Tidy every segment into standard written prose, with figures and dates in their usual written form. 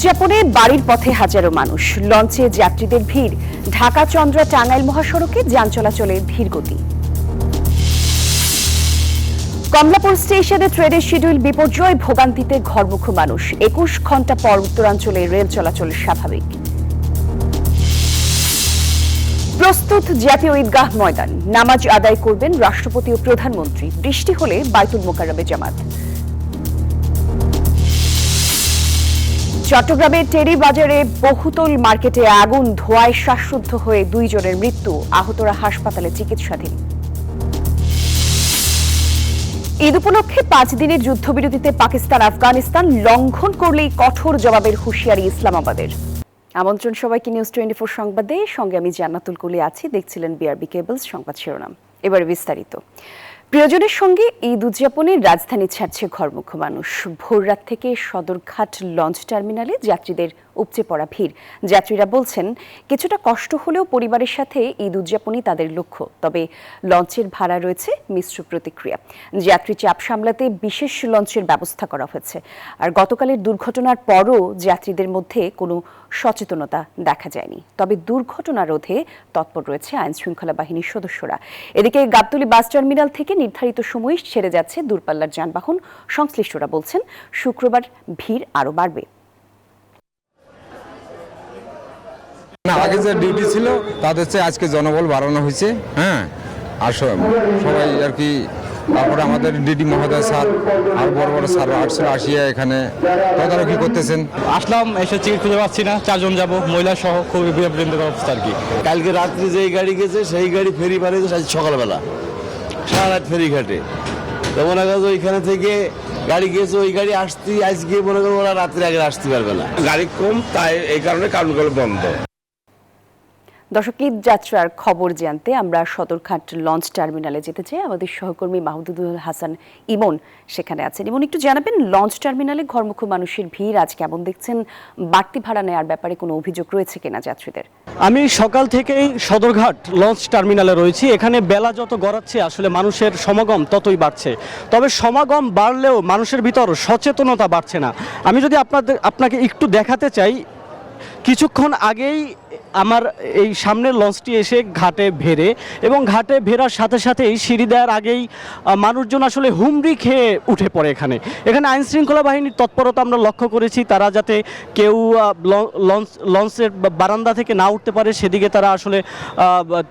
উদযাপনে বাড়ির পথে হাজারো মানুষ, লঞ্চে যাত্রীদের ভিড়, ঢাকা চন্দ্রা টাঙ্গাইল মহাসড়কে যান চলাচলে ধীর গতি। কমলাপুর স্টেশনে ট্রেনের শিডিউল বিপর্যয়, ভোগান্তিতে ঘরমুখ মানুষ। ২১ ঘণ্টা পর উত্তরাঞ্চলে রেল চলাচল স্বাভাবিক। প্রস্তুত জাতীয় ঈদগাহ ময়দান, নামাজ আদায় করবেন রাষ্ট্রপতি ও প্রধানমন্ত্রী। বৃষ্টি হলে বাইতুল মোকাররমে জামাত। চট্টগ্রামের টেরি বাজারে বহুতল মার্কেটে আগুন, ধোঁয়ায় শ্বাসরুদ্ধ হয়ে ২ জনের মৃত্যু, আহতরা হাসপাতালে চিকিৎসাধীন। ঈদ উপলক্ষে ৫ দিনের যুদ্ধবিরতিতে পাকিস্তান আফগানিস্তান লঙ্ঘন করলেই কঠোর জবাবের হুঁশিয়ারি ইসলামাবাদের। আমন্ত্রণ সবাইকে নিউজ 24 সংবাদে, সঙ্গে আমি জান্নাতুল কুলি আছি। দেখছিলেন বিআরবি কেবলস সংবাদ শিরোনাম, এবারে বিস্তারিত। প্রিয়জনের সঙ্গে ঈদ উদযাপনে রাজধানী ছাড়ছে ঘরমুখ মানুষ। ভোররাত থেকে সদরঘাট লঞ্চ টার্মিনালে যাত্রীদের উপচে পড়া ভিড়। যাত্রীরা বলছেন, কিছুটা কষ্ট হলেও পরিবারের সাথে ঈদ উদযাপনই তাদের লক্ষ্য। তবে লঞ্চের ভাড়া রয়েছে মিশ্র প্রতিক্রিয়া। যাত্রী চাপ সামলাতে বিশেষ লঞ্চের ব্যবস্থা করা হয়েছে। আর গতকালের দুর্ঘটনার পরও যাত্রীদের মধ্যে কোনো সচেতনতা দেখা যায়নি। তবে দুর্ঘটনা রোধে তৎপর রয়েছে আইন শৃঙ্খলা বাহিনীর সদস্যরা। এদিকে গাবতলী বাস টার্মিনাল থেকে নির্ধারিত সময়ে ছেড়ে যাচ্ছে দূরপাল্লার যানবাহন। সংশ্লিষ্টরা বলছেন, শুক্রবার ভিড় আরও বাড়বে। আগে যে ডিউটি ছিল তাদের চেয়ে আজকে জনবল বাড়ানো হয়েছে। হ্যাঁ, আর সবাই আর কি। তারপরে আমাদের ডিডি মহোদয় স্যার আর বড় বড় স্যার আসছিল, আসিয়া এখানে তদারকি করতেছেন। আসলাম, এসে টিকিট খুঁজে পাচ্ছি না, 4 জন যাবো, মহিলা সহ খুবই বিভ্রান্তিকর অবস্থা আর কি। কালকে রাত্রি যেই গাড়ি গেছে সেই গাড়ি ফেরি পারে আজ সকালবেলা সারা রাত ফেরি ঘাটে। তো মনে করো ওইখানে থেকে গাড়ি গেছে, ওই গাড়ি আসতে আজকে মনে করো ওরা রাত্রে আগে আসতে পারবে না, গাড়ি কম, তাই এই কারণে কারণগুলো বন্ধ। দর্শক, ঈদ যাত্রার খবর জানতে আমরা সদরঘাট লঞ্চ টার্মিনালে যেতে চাই। আমাদের সহকর্মী মাহমুদুল হাসান ইমন সেখানে আছেন। ইমন, একটু জানাবেন, লঞ্চ টার্মিনালে ঘরমুখ মানুষের ভিড় আজ কেমন দেখছেন? বাড়তি ভাড়া নেওয়ার ব্যাপারে কোনো অভিযোগ রয়েছে কিনা যাত্রীদের? আমি সকাল থেকেই সদরঘাট লঞ্চ টার্মিনালে রয়েছি। এখানে বেলা যত গড়াচ্ছে আসলে মানুষের সমাগম ততই বাড়ছে। তবে সমাগম বাড়লেও মানুষের ভিতর সচেতনতা বাড়ছে না। আমি যদি আপনাকে একটু দেখাতে চাই, কিছুক্ষণ আগেই আমার এই সামনের লঞ্চটি এসে ঘাটে ভেড়ে, এবং ঘাটে ভেড়ার সাথে সাথেই সিঁড়ি দেওয়ার আগেই মানুষজন আসলে হুমড়ি খেয়ে উঠে পড়ে। এখানে আইন শৃঙ্খলা বাহিনীর তৎপরতা আমরা লক্ষ্য করেছি। তারা যাতে কেউ লঞ্চের বারান্দা থেকে না উঠতে পারে সেদিকে তারা আসলে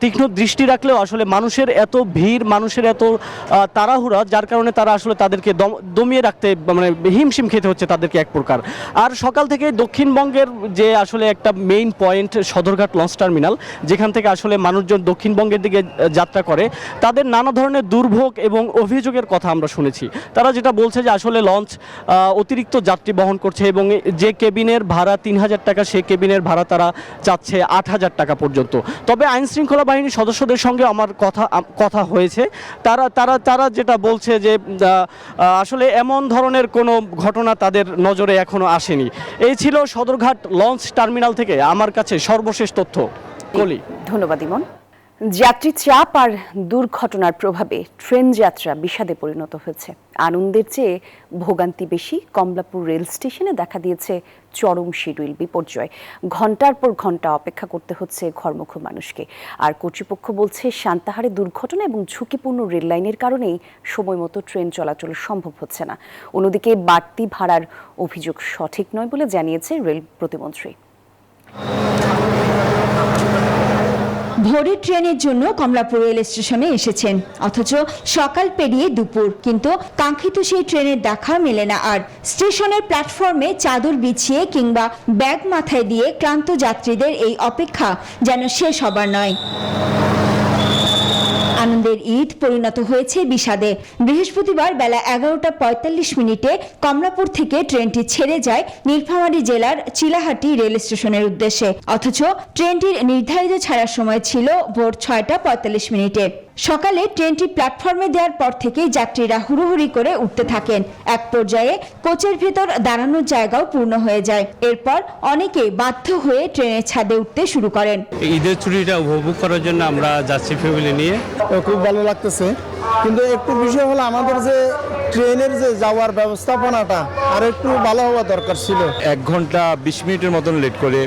তীক্ষ্ণ দৃষ্টি রাখলেও আসলে মানুষের এত ভিড়, মানুষের এত তাড়াহুড়া, যার কারণে তারা আসলে তাদেরকে দমিয়ে রাখতে মানে হিমশিম খেতে হচ্ছে তাদেরকে এক প্রকার। আর সকাল থেকে দক্ষিণবঙ্গের যে আসলে একটা main point Sadarghat launch terminal, যেখান থেকে আসলে মানুষজন দক্ষিণবঙ্গের দিকে যাত্রা করে, তাদের নানা ধরনের দুর্ভোগ এবং অভিযোগের কথা আমরা শুনেছি। তারা যেটা বলছে যে আসলে লঞ্চ অতিরিক্ত যাত্রী বহন করছে, এবং যে কেবিনের ভাড়া ৩,০০০ টাকা, সেই কেবিনের ভাড়া তারা চাচ্ছে ৮,০০০ টাকা পর্যন্ত। তবে আইন শৃঙ্খলা বাহিনীর সদস্যদের সঙ্গে আমার কথা হয়েছে। তারা যেটা বলছে যে আসলে এমন ধরনের কোনো ঘটনা তাদের নজরে এখনো আসেনি। এই ছিল সদরঘাট লঞ্চ টার্মিনাল থেকে আমার কাছে সর্বশেষ তথ্য। কলি, ধন্যবাদ ইমন। যাত্রী চাপ আর দুর্ঘটনার প্রভাবে ট্রেন যাত্রা বিষাদে পরিণত হয়েছে। আনন্দের চেয়ে ভোগান্তি বেশি। কমলাপুর রেল স্টেশনে দেখা দিয়েছে চরম শিডিউল বিপর্যয়। ঘন্টার পর ঘন্টা অপেক্ষা করতে হচ্ছে ঘরমুখ মানুষকে। আর কর্তৃপক্ষ বলছে, শান্তাহারে দুর্ঘটনা এবং ঝুঁকিপূর্ণ রেল লাইনের কারণেই সময় মতো ট্রেন চলাচল সম্ভব হচ্ছে না। অন্যদিকে বাড়তি ভাড়ার অভিযোগ সঠিক নয় বলে জানিয়েছে রেল প্রতিমন্ত্রী। ভোরের ট্রেনের জন্য কমলাপুর রেল স্টেশনে এসেছেন, অথচ সকাল পেরিয়ে দুপুর, কিন্তু কাঙ্ক্ষিত সেই ট্রেনের দেখা মেলে না। আর স্টেশনের প্ল্যাটফর্মে চাদর বিছিয়ে কিংবা ব্যাগ মাথায় দিয়ে ক্লান্ত যাত্রীদের এই অপেক্ষা যেন শেষ হবার নয়। আনন্দের ঈদ পরিণত হয়েছে বিষাদে। বৃহস্পতিবার বেলা 11:45 কমলাপুর থেকে ট্রেনটি ছেড়ে যায় নীলফামারী জেলার চিলাহাটি রেল স্টেশনের উদ্দেশ্যে, অথচ ট্রেনটির নির্ধারিত ছাড়ার সময় ছিল ভোর 6:45। সকালে ট্রেনটি প্ল্যাটফর্মে দেওয়ার পর থেকেই যাত্রীরা হুড়োহুড়ি করে উঠতে থাকেন। এক পর্যায়ে কোচের ভেতর দাঁড়ানোর জায়গাও পূর্ণ হয়ে যায়। এরপর অনেকে বাধ্য হয়ে ট্রেনের ছাদে উঠতে শুরু করেন। ঈদের ছুটিটা উপভোগ করার জন্য আমরা যাচ্ছি ফ্যামিলি নিয়ে। খুব ভালো লাগতেছে, কিন্তু একটু বিষয় হলো আমাদের যে ট্রেনের যে যাওয়ার ব্যবস্থাপনাটা আর একটু ভালো হওয়া দরকার ছিল। 1 ঘন্টা 20 মিনিটের মতন লেট করে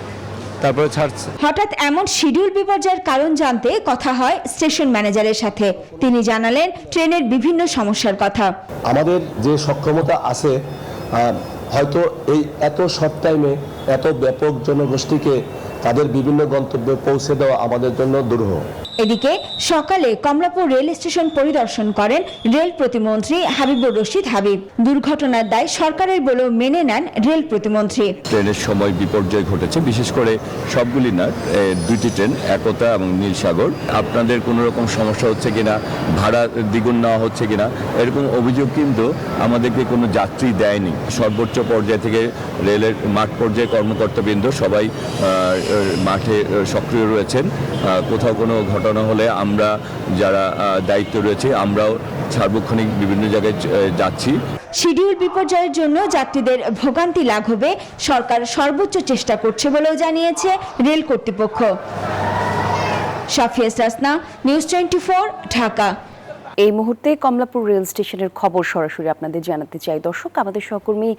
তারপরে ছাড়ছে। হঠাৎ এমন শিডিউল বিপর্যয়ের কারণ জানতে কথা হয় স্টেশন ম্যানেজারের সাথে। তিনি জানালেন ট্রেনের বিভিন্ন সমস্যার কথা। আমাদের যে সক্ষমতা আছে হয়তো এই এত শর্ট টাইমে এত ব্যাপক জনগোষ্ঠীকে তাদের বিভিন্ন গন্তব্যে পৌঁছে দেওয়া আমাদের জন্য দুরূহ। এদিকে সকালে কমলাপুর রেল স্টেশন পরিদর্শন করেন রেল প্রতিমন্ত্রী হাবিবুর রশিদ হাবিব। দুর্ঘটনার দায় সরকারের বলেও মেনে নেন রেল প্রতিমন্ত্রী। ট্রেনের সময় বিপর্যয় ঘটেছে, বিশেষ করে সবগুলি না, 2টি ট্রেন, একতা এবং নীলসাগর। আপনাদের কোনো রকম সমস্যা হচ্ছে কিনা, ভাড়া দ্বিগুণ নেওয়া হচ্ছে কিনা, এরকম অভিযোগ কিন্তু আমাদেরকে কোনো যাত্রী দেয়নি। সর্বোচ্চ পর্যায় থেকে রেলের মাঠ পর্যায়ে কর্মকর্তাবৃন্দ সবাই মাঠে সক্রিয় রয়েছেন। কোথাও কোনো ঘটনা হলে আমরা যারা দায়িত্ব রয়েছে আমরাও সার্বক্ষণিক বিভিন্ন জায়গায় যাচ্ছি। শিডিউল বিপর্যয়ের জন্য যাত্রীদের ভোগান্তি লাঘবে সরকার সর্বোচ্চ চেষ্টা করছে বলেও জানিয়েছে রেল কর্তৃপক্ষ। শাফিয়া রাসনা, নিউজ 24, ঢাকা। এই মুহূর্তে কমলাপুর রেল স্টেশনের খবর সরাসরি আপনাদের জানাতে চাই। দর্শক, আমাদের সহকর্মী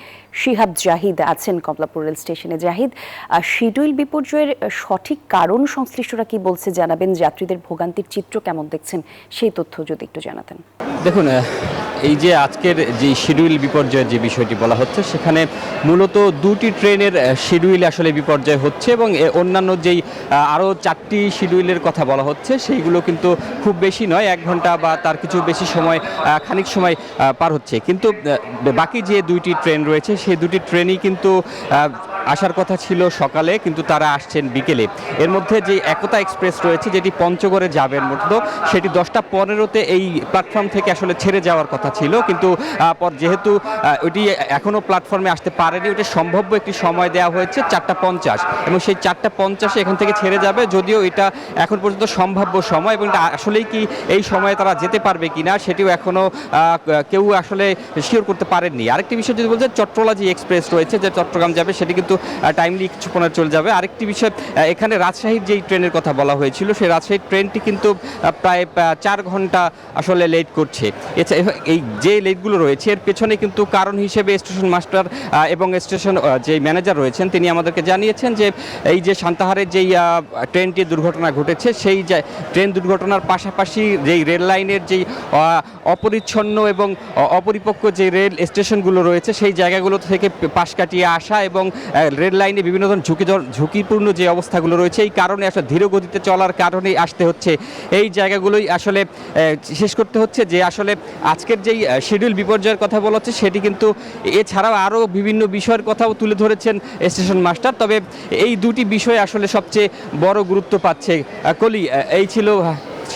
শিহাব জাহিদ আছেন কমলাপুর রেল স্টেশনে। জাহিদ, শিডিউল বিপর্যয়ের সঠিক কারণ সংশ্লিষ্টরা কি বলছে জানাবেন, যাত্রীদের ভোগান্তির চিত্র কেমন দেখছেন সেই তথ্য যদি একটু জানাতেন। দেখুন, এই যে আজকের যে শিডিউল বিপর্যয়ের যে বিষয়টি বলা হচ্ছে, সেখানে মূলত 2টি ট্রেনের শিডিউল আসলে বিপর্যয় হচ্ছে এবং অন্যান্য যেই আরও 4টি শিডিউলের কথা বলা হচ্ছে সেইগুলো কিন্তু খুব বেশি নয়, 1 ঘন্টা বা তার কিছু বেশি সময়, খানিক সময় পার হচ্ছে। কিন্তু বাকি যে 2টি ট্রেন রয়েছে সেই 2টি ট্রেনই কিন্তু আসার কথা ছিল সকালে, কিন্তু তারা আসছেন বিকেলে। এর মধ্যে যে একতা এক্সপ্রেস রয়েছে যেটি পঞ্চগড়ে যাবেন মূলত, সেটি 10টা 15-তে এই প্ল্যাটফর্ম থেকে আসলে ছেড়ে যাওয়ার কথা ছিল, কিন্তু যেহেতু ওইটি এখনও প্ল্যাটফর্মে আসতে পারেনি, ওইটা সম্ভাব্য একটি সময় দেওয়া হয়েছে 4টা 50 এবং সেই 4টা 50-এ এখান থেকে ছেড়ে যাবে। যদিও এটা এখন পর্যন্ত সম্ভাব্য সময় এবং এটা আসলেই কি এই সময়ে তারা যেতে পারবে কিনা সেটিও এখনও কেউ আসলে শিওর করতে পারেননি। আরেকটি বিষয় যদি বলছে, চট্টলা যে এক্সপ্রেস রয়েছে যে চট্টগ্রাম যাবে, সেটি কিন্তু টাইমলি কিছুক্ষণে চলে যাবে। আরেকটি বিষয়, এখানে রাজশাহীর যেই ট্রেনের কথা বলা হয়েছিল, সেই রাজশাহীর ট্রেনটি কিন্তু প্রায় 4 ঘন্টা আসলে লেট করছে। এই যে লেটগুলো রয়েছে এর পেছনে কিন্তু কারণ হিসেবে স্টেশন মাস্টার এবং স্টেশন যে ম্যানেজার রয়েছেন তিনি আমাদেরকে জানিয়েছেন যে এই যে সান্তাহারের যেই ট্রেনটি দুর্ঘটনা ঘটেছে, সেই ট্রেন দুর্ঘটনার পাশাপাশি যেই রেল লাইনের যেই অপরিচ্ছন্ন এবং অপরিপক্ক যে রেল স্টেশনগুলো রয়েছে সেই জায়গাগুলো থেকে পাশ কাটিয়ে আসা এবং রেল লাইনে বিভিন্ন ধরনের ঝুঁকিপূর্ণ যে অবস্থাগুলো রয়েছে, এই কারণে আসলে ধীর গতিতে চলার কারণেই আসতে হচ্ছে। এই জায়গাগুলোই আসলে শেষ করতে হচ্ছে যে আসলে আজকের যেই শিডিউল বিপর্যয়ের কথা বলা হচ্ছে সেটি কিন্তু এছাড়াও আরও বিভিন্ন বিষয়ের কথাও তুলে ধরেছেন স্টেশন মাস্টার। তবে এই 2টি বিষয় আসলে সবচেয়ে বড় গুরুত্ব পাচ্ছে। কলি, এই ছিল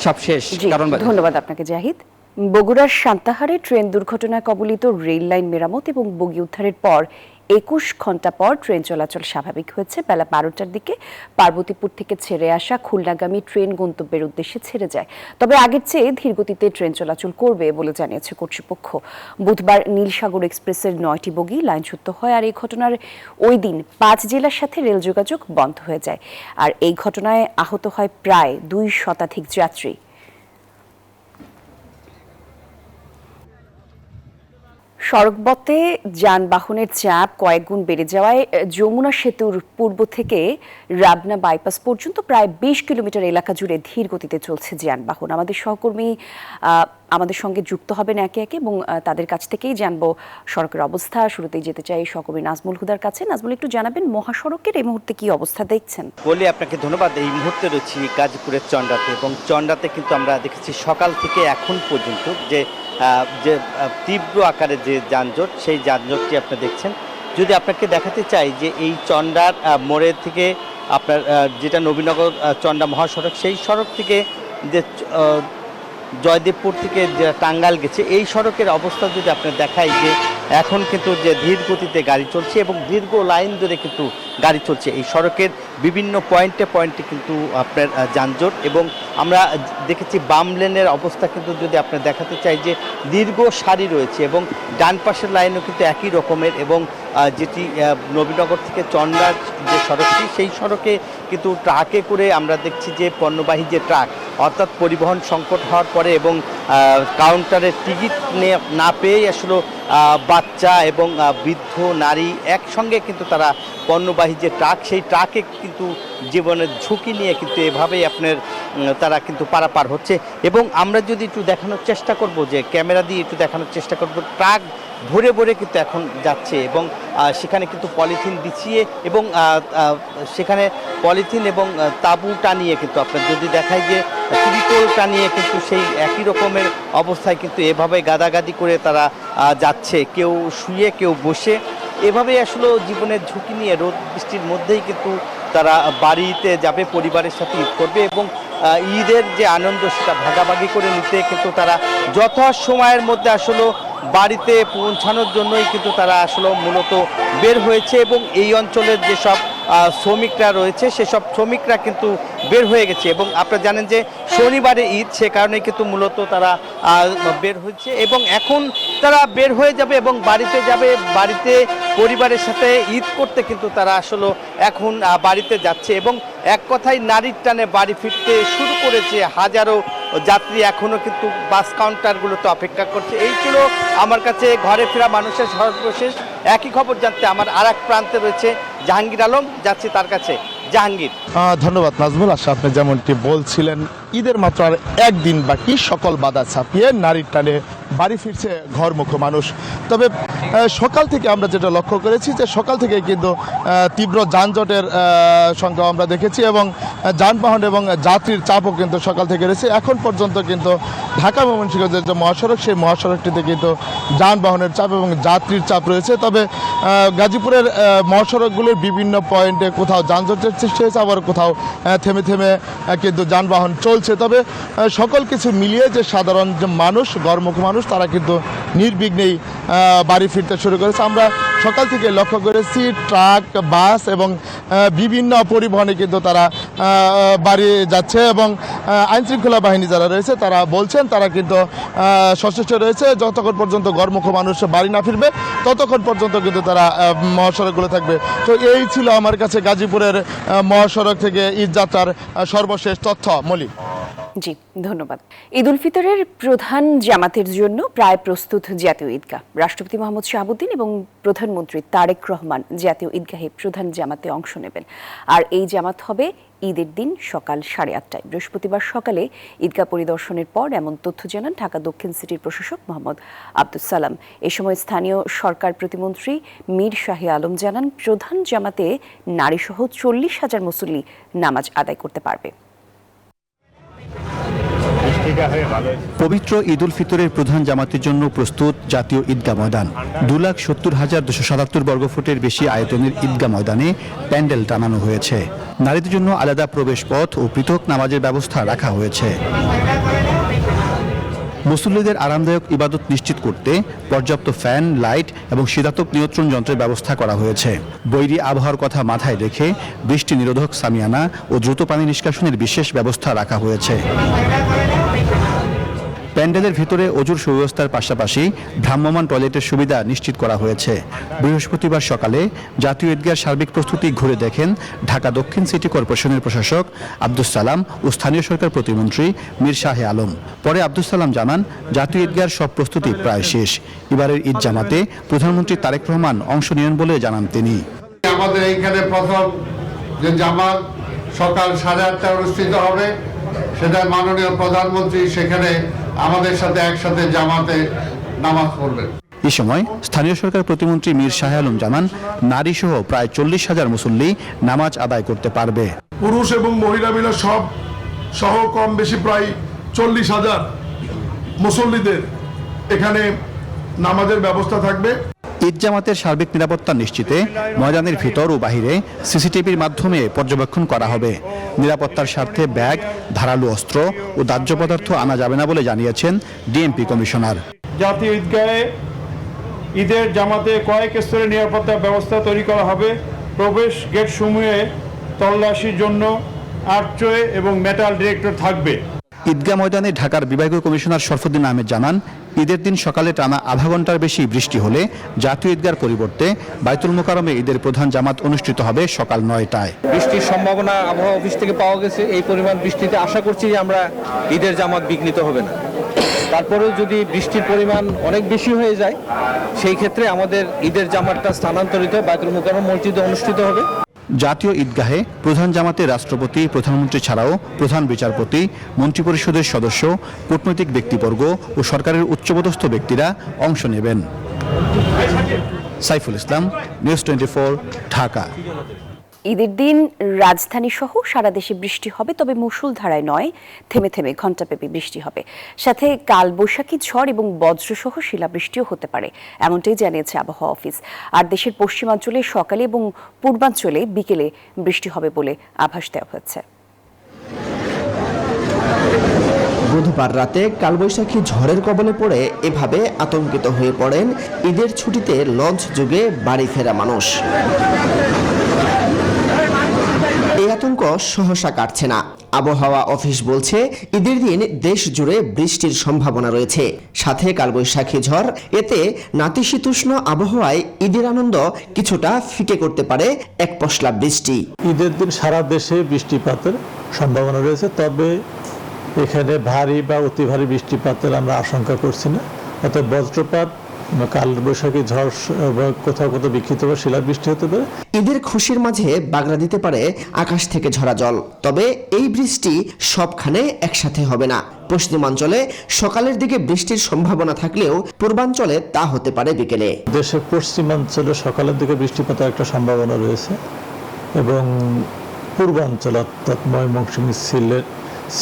সবশেষ কারণ। ধন্যবাদ আপনাকে জাহিদ। বগুড়ার সান্তাহারে ট্রেন দুর্ঘটনায় কবলিত রেল লাইন মেরামত এবং বগি উদ্ধারের পর 21 ঘন্টা পর ট্রেন চলাচল স্বাভাবিক হয়েছে। বেলা 12টার দিকে পার্বতীপুর থেকে ছেড়ে আসা খুলনাগামী ট্রেন গন্তব্যের উদ্দেশ্যে ছেড়ে যায়। তবে আগের চেয়ে ধীরগতিতে ট্রেন চলাচল করবে বলে জানিয়েছে কর্তৃপক্ষ। বুধবার নীলসাগর এক্সপ্রেসের 9টি বগি লাইনচ্যুত হয়, আর এই ঘটনার ওই দিন 5 জেলার সাথে রেল যোগাযোগ বন্ধ হয়ে যায়। আর এই ঘটনায় আহত হয় প্রায় 2 শতাধিক যাত্রী। সড়কপথে যানবাহনের চাপ কয়েক গুণ বেড়ে যাওয়ায় যমুনা সেতুর পূর্ব থেকে রাবনা বাইপাস পর্যন্ত প্রায় 20 কিলোমিটার এলাকা জুড়ে ধীর গতিতে চলছে যানবাহন। আমাদের সহকর্মী আমাদের সঙ্গে যুক্ত হবেন একে একে এবং তাদের কাছ থেকেই জানবো সড়কের অবস্থা। শুরুতেই যেতে চাই সহকর্মী নাজমুল হুদার কাছে। নাজমুল, একটু জানাবেন মহাসড়কের এই মুহূর্তে কি অবস্থা দেখছেন? বলি, আপনাকে ধন্যবাদ। এই মুহূর্তে রয়েছি গাজীপুরের চন্ডাতে এবং চন্ডাতে কিন্তু আমরা দেখেছি সকাল থেকে এখন পর্যন্ত যে তীব্র আকারে যে যানজট, সেই যানজটটি আপনি দেখছেন। যদি আপনাকে দেখাতে চাই যে এই চন্ডার মোড়ের থেকে আপনার যেটা নবীনগর চন্ডা মহাসড়ক, সেই সড়ক থেকে যে জয়দেবপুর থেকে যে টাঙ্গাইল গেছে, এই সড়কের অবস্থা যদি আপনার দেখাই যে এখন কিন্তু যে ধীর গতিতে গাড়ি চলছে এবং দীর্ঘ লাইন ধরে কিন্তু গাড়ি চলছে। এই সড়কের বিভিন্ন পয়েন্টে কিন্তু আপনার যানজট, এবং আমরা দেখেছি বাম লেনের অবস্থা কিন্তু যদি আপনার দেখাতে চাই যে দীর্ঘ সারি রয়েছে এবং ডান পাশের লাইনও কিন্তু একই রকমের, এবং যেটি নবীনগর থেকে চন্ডার যে সড়কটি, সেই সড়কে কিন্তু ট্রাকে করে আমরা দেখছি যে পণ্যবাহী যে ট্রাক, অর্থাৎ পরিবহন সংকট হওয়ার পরে এবং কাউন্টারের টিকিট না পেয়েই আসলে বাচ্চা এবং বৃদ্ধ নারী একসঙ্গে কিন্তু তারা পণ্যবাহী যে ট্রাক, সেই ট্রাকে কিন্তু জীবনের ঝুঁকি নিয়ে কিন্তু এভাবেই তারা কিন্তু পারাপার হচ্ছে। এবং আমরা যদি একটু দেখানোর চেষ্টা করব, যে ক্যামেরা দিয়ে একটু দেখানোর চেষ্টা করব, ট্রাক ভরে ভরে কিন্তু এখন যাচ্ছে এবং সেখানে কিন্তু পলিথিন বিছিয়ে এবং সেখানে পলিথিন এবং তাঁবু টানিয়ে কিন্তু আপনার যদি দেখায় যে ত্রিপল টানিয়ে কিন্তু সেই একই রকমের অবস্থায় কিন্তু এভাবে গাদাগাদি করে তারা যাচ্ছে, কেউ শুয়ে কেউ বসে, এভাবেই আসলে জীবনের ঝুঁকি নিয়ে রোদ বৃষ্টির মধ্যেই কিন্তু তারা বাড়িতে যাবে, পরিবারের সাথে ঈদ করবে এবং ঈদের যে আনন্দ সেটা ভাগাভাগি করে নিতে কিন্তু তারা যথাসময়ের মধ্যে আসলে বাড়িতে পৌঁছানোর জন্যই কিন্তু তারা আসলে মূলত বের হয়েছে। এবং এই অঞ্চলের যেসব শ্রমিকরা রয়েছে সেসব শ্রমিকরা কিন্তু বের হয়ে গেছে এবং আপনারা জানেন যে শনিবারে ঈদ, সে কারণে কিন্তু মূলত তারা বের হয়েছে এবং এখন তারা বের হয়ে যাবে এবং বাড়িতে যাবে, বাড়িতে পরিবারের সাথে ঈদ করতে কিন্তু তারা আসলে এখন বাড়িতে যাচ্ছে এবং এক কথায় নারীর টানে বাড়ি ফিরতে শুরু করেছে হাজারো যাত্রী, এখনও কিন্তু বাস কাউন্টারগুলোতে অপেক্ষা করছে। এই ছিল আমার কাছে ঘরে ফেরা মানুষের সর্বশেষ। একই খবর জানতে আমার আর এক প্রান্তে রয়েছে জাহাঙ্গীর আলম, যাচ্ছি তার কাছে। জাহাঙ্গীর। ধন্যবাদ নাজমুল। আপনি যেমনটি বলছিলেন, ঈদের মাত্র আর একদিন বাকি, সকল বাধা ছাপিয়ে নারীর টানে বাড়ি ফিরছে ঘরমুখো মানুষ। তবে সকাল থেকে আমরা যেটা লক্ষ্য করেছি যে সকাল থেকে কিন্তু তীব্র যানজটের সংখ্যা আমরা দেখেছি এবং যানবাহন এবং যাত্রীর চাপও কিন্তু সকাল থেকে রয়েছে। এখন পর্যন্ত কিন্তু ঢাকা ময়মনসিংহের যে মহাসড়ক, সেই মহাসড়কটিতে কিন্তু যানবাহনের চাপ এবং যাত্রীর চাপ রয়েছে। তবে গাজীপুরের মহাসড়কগুলির বিভিন্ন পয়েন্টে কোথাও যানজটের সৃষ্টি হয়েছে, আবার কোথাও থেমে থেমে কিন্তু যানবাহন চলছে। তবে সকল কিছু মিলিয়ে যে সাধারণ যে মানুষ, ঘরমুখী মানুষ, তারা কিন্তু নির্বিঘ্নেই বাড়ি ফিরতে শুরু করেছে। আমরা সকাল থেকে লক্ষ্য করেছি ট্রাক, বাস এবং বিভিন্ন পরিবহনে কিন্তু তারা বাড়ি যাচ্ছে এবং আইনশৃঙ্খলা বাহিনী যারা রয়েছে তারা বলছেন তারা কিন্তু সচেষ্ট রয়েছে। যতক্ষণ পর্যন্ত ঘরমুখী মানুষ বাড়ি না ফিরবে ততক্ষণ পর্যন্ত কিন্তু তারা মহাসড়কগুলো থাকবে। তো এই ছিল আমার কাছে গাজীপুরের মহাসড়ক থেকে ঈদ যাত্রার সর্বশেষ তথ্য। মলি। জি, ধন্যবাদ। ঈদ উল ফিতরের প্রধান জামাতের জন্য প্রায় প্রস্তুত জাতীয় ঈদগাহ। রাষ্ট্রপতি মোহাম্মদ শাহাবুদ্দিন এবং প্রধানমন্ত্রী তারেক রহমান জাতীয় ঈদগাহে প্রধান জামাতে অংশ নেবেন। আর এই জামাত হবে ঈদের দিন সকাল 8:30টায়। বৃহস্পতিবার সকালে ঈদগাহ পরিদর্শনের পর এমন তথ্য জানান ঢাকা দক্ষিণ সিটির প্রশাসক মোহাম্মদ আব্দুস সালাম। এ সময় স্থানীয় সরকার প্রতিমন্ত্রী মীর শাহে আলম জানান, প্রধান জামাতে নারীসহ 40,000 মুসল্লি নামাজ আদায় করতে পারবে। পবিত্র ঈদ উল ফিতরের প্রধান জামাতের জন্য প্রস্তুত জাতীয় ঈদগাহ ময়দান। 2,70,277 বর্গফুটের বেশি আয়তনের ঈদগাহ ময়দানে প্যান্ডেল টানানো হয়েছে। নারীদের জন্য আলাদা প্রবেশ পথ ও পৃথক নামাজের ব্যবস্থা রাখা হয়েছে। মুসল্লিদের আরামদায়ক ইবাদত নিশ্চিত করতে পর্যাপ্ত ফ্যান, লাইট এবং শীতাতপ নিয়ন্ত্রণ যন্ত্রের ব্যবস্থা করা হয়েছে। বৈরী আবহাওয়ার কথা মাথায় রেখে বৃষ্টি নিরোধক সামিয়ানা ও দ্রুত পানি নিষ্কাশনের বিশেষ ব্যবস্থা রাখা হয়েছে। প্যান্ডেলের ভিতরে অজুর সুব্যবস্থার পাশাপাশি ভ্রাম্যমাণ টয়লেটের সুবিধা নিশ্চিত করা হয়েছে। বৃহস্পতিবার সকালে জাতীয় ঈদগাহের সার্বিক প্রস্তুতি ঘুরে দেখেন ঢাকা দক্ষিণ সিটি কর্পোরেশনের প্রশাসক আব্দুস সালাম ও স্থানীয় সরকার প্রতিমন্ত্রী মীর শাহে আলম। পরে আব্দুস সালাম জানান, জাতীয় ঈদগাহের সব প্রস্তুতি প্রায় শেষ। এবারের ঈদ জামাতে প্রধানমন্ত্রী তারেক রহমান অংশ নেন বলে জানান তিনি। আমাদের এইখানে প্রথম যে জামাত সকাল 8:30টায় অনুষ্ঠিত হবে, সেটা মাননীয় প্রধানমন্ত্রী সেখানে আমাদের সাথে একসাথে জামাতে নামাজ পড়বেন। এই সময় স্থানীয় সরকার প্রতিমন্ত্রী মীর শাহে আলম জানান, নারী সহ প্রায় 40,000 মুসল্লি নামাজ আদায় করতে পারবে। পুরুষ এবং মহিলা মিলে সব সহ কম বেশি প্রায় 40,000 মুসল্লিদের এখানে নামাজের ব্যবস্থা থাকবে। ঈদ জামাতের সার্বিক নিরাপত্তা নিশ্চিতে ময়দানের ভিতর ও বাহিরে সিসিটিভির মাধ্যমে পর্যবেক্ষণ করা হবে। নিরাপত্তার স্বার্থে ব্যাগ, ধারালো অস্ত্র ও দাহ্য পদার্থ আনা যাবে না বলে জানিয়েছেন ডিএমপি কমিশনার। জাতীয় ঈদগাহে ঈদের জামাতে কয়েক স্তরে নিরাপত্তা ব্যবস্থা তৈরি করা হবে। প্রবেশ গেট সমূহে তল্লাশির জন্য আর্চওয়ে এবং মেটাল ডিটেক্টর থাকবে। ঈদগাহ ময়দানে ঢাকার বিভাগীয় কমিশনার শরফুদ্দিন আহমেদ জানান, ঈদের দিন সকালে টানা আধা ঘন্টার বেশি বৃষ্টি হলে জাতীয় ঈদগাহর পরিবর্তে বাইতুল মোকাররমে ঈদের প্রধান জামাত অনুষ্ঠিত হবে সকাল 9টায়। বৃষ্টির সম্ভাবনা আবহাওয়া অফিস থেকে পাওয়া গেছে। এই পরিমাণ বৃষ্টিতে আশা করছি যে আমরা ঈদের জামাত বিঘ্নিত হবে না। তারপরেও যদি বৃষ্টির পরিমাণ অনেক বেশি হয়ে যায়, সেই ক্ষেত্রে আমাদের ঈদের জামাতটা স্থানান্তরিত বাইতুল মোকাররম মসজিদে অনুষ্ঠিত হবে। জাতীয় ঈদগাহে প্রধান জামাতে রাষ্ট্রপতি, প্রধানমন্ত্রী ছাড়াও প্রধান বিচারপতি, মন্ত্রিপরিষদের সদস্য, কূটনৈতিক ব্যক্তিবর্গ ও সরকারের উচ্চপদস্থ ব্যক্তিরা অংশ নেবেন। সাইফুল ইসলাম, নিউজ 24, ঢাকা। ঈদের দিন রাজধানী সহ সারা দেশে বৃষ্টি হবে, তবে মুষলধারায় নয়, থেমে থেমে ঘণ্টাব্যাপী বৃষ্টি হবে। সাথে কালবৈশাখী ঝড় এবং বজ্রসহ শিলাবৃষ্টিও হতে পারে, এমনটাই জানিয়েছে আবহাওয়া অফিস। আর দেশের পশ্চিমাঞ্চলে সকালে এবং পূর্বাঞ্চলে বিকেলে বৃষ্টি হবে বলে আভাস দেওয়া হয়েছে। বুধবার রাতে কালবৈশাখী ঝড়ের কবলে পড়ে এভাবে আতঙ্কিত হয়ে পড়েন ঈদের ছুটিতে লঞ্চ যোগে বাড়ি ফেরা মানুষ। এই আতঙ্ক সহসা কাটছে না। আবহাওয়া অফিস বলছে, ঈদের দিন দেশ জুড়ে বৃষ্টির সম্ভাবনা রয়েছে, সাথে কালবৈশাখী ঝড়। এতে নাতিশীতোষ্ণ আবহাওয়ায় ঈদের আনন্দ কিছুটা ফিকে করতে পারে এক পশলা বৃষ্টি। ঈদের দিন সারা দেশে বৃষ্টিপাতের সম্ভাবনা রয়েছে, তবে এখানে ভারী বা অতি ভারী বৃষ্টিপাতের আমরা আশঙ্কা করছি না। অর্থাৎ বজ্রপাত, কালবৈশাখী ঝড়, কোথাও কোথাও বিক্ষিপ্ত বা শিলাবৃষ্টি হতে পারে। ঈদের খুশির মাঝে বাগড়া দিতে পারে আকাশ থেকে ঝরা জল, তবে এই বৃষ্টি সবখানে একসাথে হবে না। পশ্চিমাঞ্চলে সকালের দিকে বৃষ্টির সম্ভাবনা থাকলেও পূর্বাঞ্চলে তা হতে পারে বিকেলে। দেশের পশ্চিমাঞ্চলে সকালের দিকে বৃষ্টিপাতের একটা সম্ভাবনা রয়েছে এবং পূর্বাঞ্চল অর্থাৎ ময়মনসিংহ,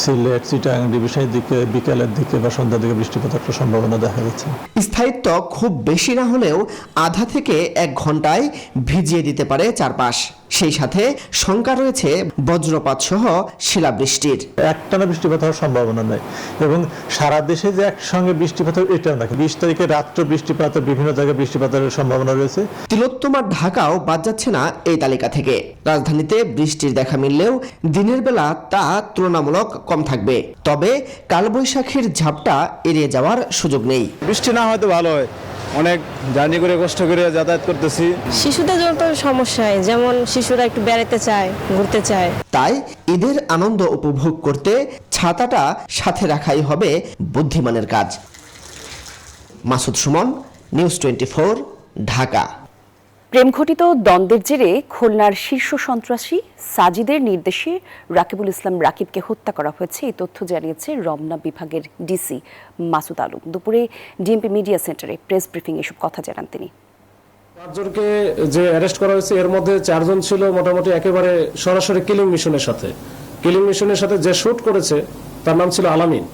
সিলেট, চিটাগাং ডিভিশনের দিকে বিকেলের দিকে বা সন্ধ্যার দিকে বৃষ্টিপাতের একটা সম্ভাবনা দেখা যাচ্ছে। স্থায়িত্ব খুব বেশি না হলেও আধা থেকে 1 ঘন্টায় ভিজিয়ে দিতে পারে চারপাশ। সেই সাথে শঙ্কা রয়েছে বজ্রপাত সহ শিলাবৃষ্টির। একটানা বৃষ্টিপাত হওয়ার সম্ভাবনা নেই এবং সারা দেশে যে একসঙ্গে বৃষ্টিপাত হবে এটাও না। 20 তারিখে রাত্রে বৃষ্টিপাতের বিভিন্ন জায়গায় বৃষ্টিপাতের সম্ভাবনা রয়েছে। তিলোত্তমার ঢাকাও বাদ যাচ্ছে না এই তালিকা থেকে। রাজধানীতে বৃষ্টির দেখা মিললেও দিনের বেলা তা তুলনামূলক কম থাকবে, তবে কালবৈশাখীর ঝাপটা এড়িয়ে যাওয়ার সুযোগ নেই। বৃষ্টি না হয়তো ভালো হয়, অনেক জার্নি করে কষ্ট করে যাতায়াত করতেছি। শিশুদের জন্য তো সমস্যা, যেমন শিশুরা একটু বেড়াতে চায়, ঘুরতে চায়। তাই ঈদের আনন্দ উপভোগ করতে ছাতাটা সাথে রাখাই হবে বুদ্ধিমানের কাজ। মাসুদ সুমন, নিউজ 24, ঢাকা। প্রেমঘটিত দ্বন্দ্বের জেরে খুলনার শীর্ষ সন্ত্রাসী সাজিদের নির্দেশে রাকিবুল ইসলাম রাকিবকে হত্যা করা হয়েছে, এই তথ্য জানিয়েছে রমনা বিভাগের ডিসি মাসুদ আলম। দুপুরে ডিএমপি মিডিয়া সেন্টারে প্রেস ব্রিফিং এসব কথা জানান তিনি। 5 জনকে যে অ্যারেস্ট করা হয়েছে, এর মধ্যে 4 জন ছিল মোটামুটি একেবারে সরাসরি কিলিং মিশনের সাথে যে শুট করেছে তার নাম ছিল আলামিন।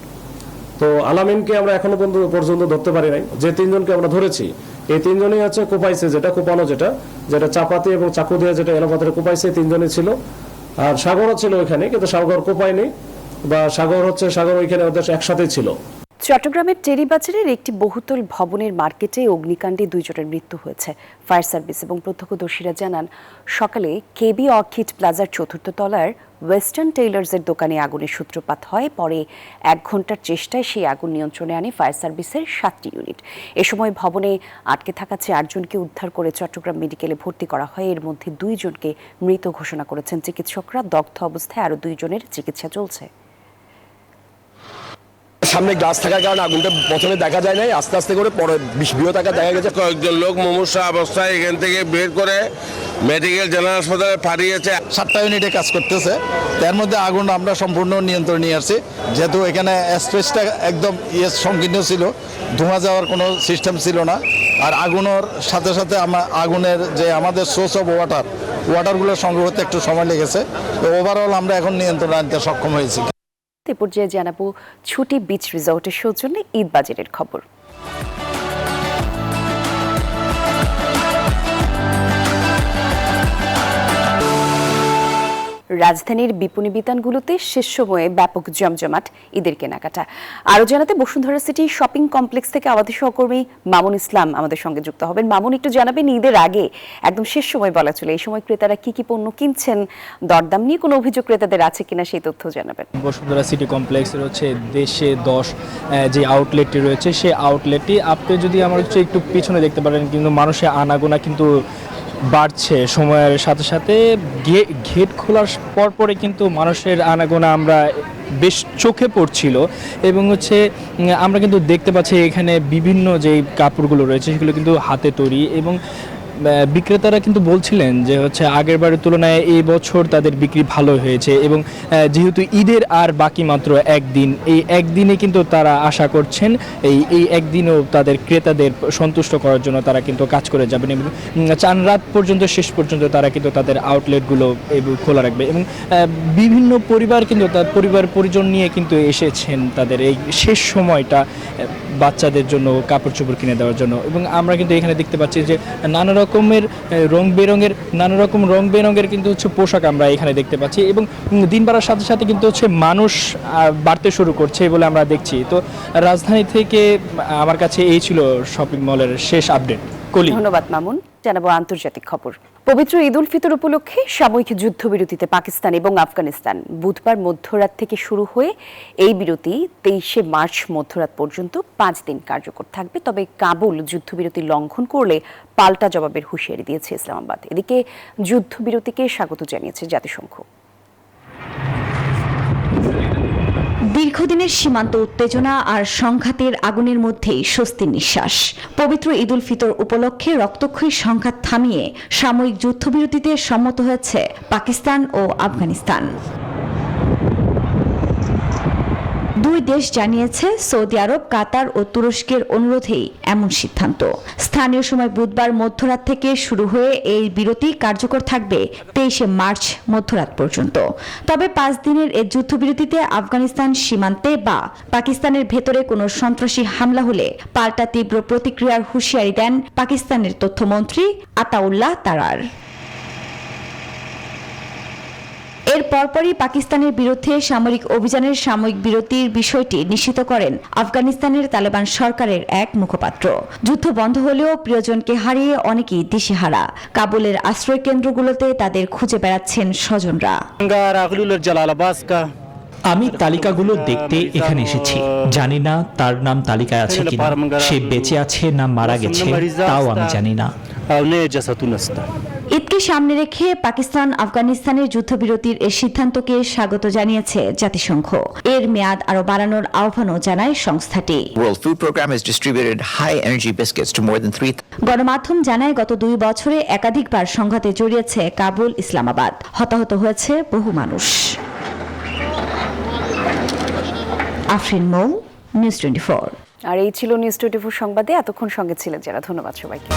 তো আলামিনকে আমরা এখনো পর্যন্ত ধরতে পারি নাই। যে 3 জনকে আমরা ধরেছি, এই 3 জনই হচ্ছে কোপাইছে, কোপানো যেটা চাপাতি এবং চাকু দিয়ে যেটা এলাপাতে কোপাইছে, 3 জনই ছিল। আর সাগরও ছিল ওইখানে, কিন্তু সাগর কোপায়নি, বা সাগর ওইখানে ওদের একসাথেই ছিল। চট্টগ্রামের টেরিবাজারের একটি বহুতল ভবনের মার্কেটে অগ্নিকাণ্ডে 2 জনের মৃত্যু হয়েছে। ফায়ার সার্ভিস এবং প্রত্যক্ষদর্শীরা জানান, সকালে কেবি অর্কিড প্লাজার 4th তলার ওয়েস্টার্ন টেইলার্সের দোকানে আগুনের সূত্রপাত হয়। পরে 1 ঘন্টার চেষ্টায় সেই আগুন নিয়ন্ত্রণে আনে ফায়ার সার্ভিসের 7টি ইউনিট। এ সময় ভবনে আটকে থাকা 4 জনকে উদ্ধার করে চট্টগ্রাম মেডিকেলে ভর্তি করা হয়। এর মধ্যে 2 জনকে মৃত ঘোষণা করেছেন চিকিৎসকরা। দগ্ধ অবস্থায় আরও 2 জনের চিকিৎসা চলছে। সামনে গ্লাস থাকার কারণে আগুনটা প্রথমে দেখা যায় নাই, আস্তে আস্তে করে পরে বিস্ফোরণ থাকা দেখা গেছে। কয়েকজন লোক মুমূর্ষু অবস্থায় এখান থেকে বের করে মেডিকেল জেনারেল হাসপাতালে পাঠিয়েছে। 7টা ইউনিটে কাজ করতেছে, তার মধ্যে আগুন আমরা সম্পূর্ণ নিয়ন্ত্রণ নিয়ে আসছি। যেহেতু এখানে স্পেসটা একদম সংকীর্ণ ছিল, ধোঁয়া যাওয়ার কোনো সিস্টেম ছিল না। আর আগুনের সাথে সাথে আগুনের যে আমাদের সোর্স অফ ওয়াটারগুলো সংগ্রহ করতে একটু সময় লেগেছে। তো ওভারঅল আমরা এখন নিয়ন্ত্রণ আনতে সক্ষম হয়েছি। এ পর্যায়ে জানাবো ছুটি বিচ রিসোর্টের সৌজন্যে ঈদ বাজারের খবর। রাজধানীর বিপণী বিতানগুলোতে শেষ সময়ে ব্যাপক জমজমাট ঈদের কেনাকাটা। আরও জানাতে বসুন্ধরা সিটি শপিং কমপ্লেক্স থেকে আমাদের সহকর্মী মামুন ইসলাম আমাদের সঙ্গে যুক্ত হবেন। মামুন, একটু জানাবেন ঈদের আগে একদম শেষ সময় বলা চলে, এই সময় ক্রেতারা কি কি পণ্য কিনছেন, দরদাম নিয়ে কোনো অভিযোগ ক্রেতাদের আছে কিনা সেই তথ্য জানাবেন। বসুন্ধরা সিটি কমপ্লেক্সের হচ্ছে দেশে 10 যে আউটলেটটি রয়েছে সেই আউটলেটটি আপনি যদি আমার হচ্ছে একটু পিছনে দেখতে পারেন, কিন্তু মানুষের আনাগোনা কিন্তু বাড়ছে সময়ের সাথে সাথে। গেট খোলার পরে কিন্তু মানুষের আনাগোনা আমরা বেশ চোখে পড়ছিল এবং হচ্ছে আমরা কিন্তু দেখতে পাচ্ছি এখানে বিভিন্ন যে কাপড়গুলো রয়েছে সেগুলো কিন্তু হাতে তৈরি এবং বিক্রেতারা কিন্তু বলছিলেন যে হচ্ছে আগের বারের তুলনায় এই বছর তাদের বিক্রি ভালো হয়েছে এবং যেহেতু ঈদের আর বাকি মাত্র একদিন, এই একদিনে কিন্তু তারা আশা করছেন এই একদিনও তাদের ক্রেতাদের সন্তুষ্ট করার জন্য তারা কিন্তু কাজ করে যাবেন এবং চান রাত পর্যন্ত শেষ পর্যন্ত তারা কিন্তু তাদের আউটলেটগুলো খোলা রাখবে এবং বিভিন্ন পরিবার কিন্তু তার পরিবার পরিজন নিয়ে কিন্তু এসেছেন তাদের এই শেষ সময়টা বাচ্চাদের জন্য কাপড় চোপড় কিনে দেওয়ার জন্য। এবং আমরা কিন্তু এখানে দেখতে পাচ্ছি যে নানা রকমের রং বেরঙের কিন্তু হচ্ছে পোশাক আমরা এখানে দেখতে পাচ্ছি এবং দিন বাড়ার সাথে সাথে কিন্তু হচ্ছে মানুষ বাড়তে শুরু করছে বলে আমরা দেখছি। তো রাজধানী থেকে আমার কাছে এই ছিল শপিং মলের শেষ আপডেট। ধন্যবাদ মামুন। জানাবো আন্তর্জাতিক খবর। পবিত্র ঈদ উল ফিতর উপলক্ষে সাময়িক যুদ্ধবিরতিতে পাকিস্তান এবং আফগানিস্তান বুধবার মধ্যরাত থেকে শুরু হয়ে এই বিরতি 23শে মার্চ মধ্যরাত পর্যন্ত 5 দিন কার্যকর থাকবে। তবে কাবুল যুদ্ধবিরতি লঙ্ঘন করলে পাল্টা জবাবের হুঁশিয়ারি দিয়েছে ইসলামাবাদ। এদিকে যুদ্ধবিরতিকে স্বাগত জানিয়েছে জাতিসংঘ। দীর্ঘদিনের সীমান্ত উত্তেজনা আর সংঘাতের আগুনের মধ্যেই স্বস্তির নিঃশ্বাস। পবিত্র ঈদ উল ফিতর উপলক্ষে রক্তক্ষয়ী সংঘাত থামিয়ে সাময়িক যুদ্ধবিরতিতে সম্মত হয়েছে পাকিস্তান ও আফগানিস্তান। দুই দেশ জানিয়েছে সৌদি আরব, কাতার ও তুরস্কের অনুরোধেই এমন সিদ্ধান্ত। স্থানীয় সময় বুধবার মধ্যরাত থেকে শুরু হয়ে এই বিরতি কার্যকর থাকবে 23শে মার্চ মধ্যরাত পর্যন্ত। তবে 5 দিনের এই যুদ্ধবিরতিতে আফগানিস্তান সীমান্তে বা পাকিস্তানের ভেতরে কোনো সন্ত্রাসী হামলা হলে পাল্টা তীব্র প্রতিক্রিয়ার হুঁশিয়ারি দেন পাকিস্তানের তথ্যমন্ত্রী আতাউল্লাহ তারার। এর পরপরই পাকিস্তানের বিরুদ্ধে সামরিক অভিযানের সাময়িক বিরতির বিষয়টি নিশ্চিত করেন আফগানিস্তানের তালেবান সরকারের এক মুখপাত্র। যুদ্ধ বন্ধ হলেও প্রিয়জনকে হারিয়ে অনেকেই দিশেহারা। কাবুলের আশ্রয় কেন্দ্রগুলোতে তাদের খুঁজে বেড়াচ্ছেন স্বজনরা। আমি তালিকাগুলো দেখতে এখানে এসেছি। জানি না তার নাম তালিকায় আছে কিনা, সে বেঁচে আছে না মারা গেছে তাও আমি জানি না। ঈদকে সামনে রেখে পাকিস্তান আফগানিস্তানের যুদ্ধবিরতির এই সিদ্ধান্তকে স্বাগত জানিয়েছে জাতিসংঘ। এর মেয়াদ আরো বাড়ানোর আহ্বানও জানায় সংস্থাটি। গণমাধ্যম জানায় গত 2 বছরে একাধিকবার সংঘাতে জড়িয়েছে কাবুল, ইসলামাবাদ। হতাহত হয়েছে বহু মানুষ। আফরিন মৌ, নিউজ 24। আর এই ছিল নিউজ 24 সংবাদে এতক্ষণ সঙ্গে ছিলেন যারা। ধন্যবাদ সবাইকে।